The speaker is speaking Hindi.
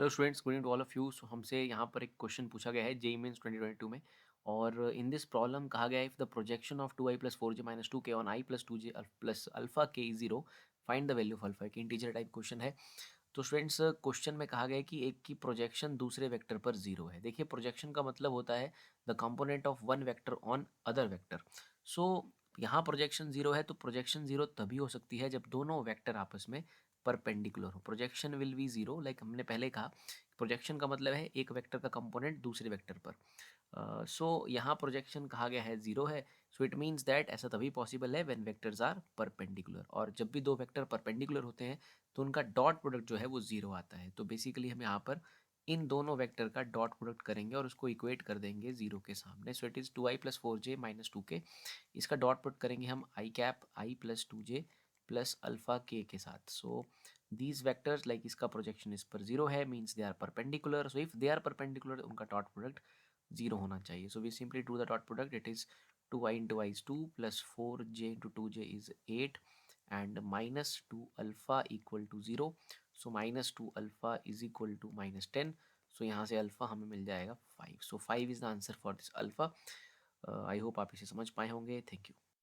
Hello students, good evening to all of you. So हमसे यहाँ पर एक क्वेश्चन पूछा गया है जेईई मेंस 2022 में। और इन दिस प्रॉब्लम कहा गया है if the projection of 2i plus 4j minus 2k on i plus 2j plus alpha k is zero, find the value of alpha. एक इंटीजर टाइप क्वेश्चन है। तो स्टूडेंट्स, क्वेश्चन में कहा गया है कि एक की प्रोजेक्शन दूसरे वेक्टर पर जीरो है। देखिए, प्रोजेक्शन का मतलब होता है the component of one vector on other vector. So यहाँ प्रोजेक्शन जीरो है, तो प्रोजेक्शन जीरो तभी हो सकती है जब दोनों वेक्टर आपस में परपेंडिकुलर हो। Projection will be zero, like हमने पहले कहा, प्रोजेक्शन का मतलब है एक वेक्टर का कंपोनेंट दूसरे वेक्टर पर। सो यहाँ प्रोजेक्शन कहा गया है जीरो है। सो इट मीन्स दैट ऐसा तभी पॉसिबल है व्हेन वेक्टर्स आर परपेंडिकुलर, और जब भी दो वेक्टर परपेंडिकुलर होते हैं तो उनका डॉट प्रोडक्ट जो है वो जीरो आता है। तो बेसिकली हम यहाँ पर इन दोनों वेक्टर का डॉट प्रोडक्ट करेंगे और उसको इक्वेट कर देंगे जीरो के सामने। So it is 2i plus 4j minus 2k। इसका डॉट प्रोडक्ट करेंगे हम I cap I plus 2j plus alpha के साथ। सो दीज वेक्टर्स, लाइक इसका प्रोजेक्शन इस पर जीरो है, means they are perpendicular. So if they are perpendicular, उनका डॉट प्रोडक्ट जीरो होना चाहिए। So we simply do the dot product. It is 2i into I is 2 plus 4j into 2j is 8 and minus 2 alpha equal to zero. So minus 2 alpha is equal to minus 10। So यहाँ से अल्फा हमें मिल जाएगा 5। So 5 is the answer for this alpha. I hope आप इसे समझ पाए होंगे। Thank you.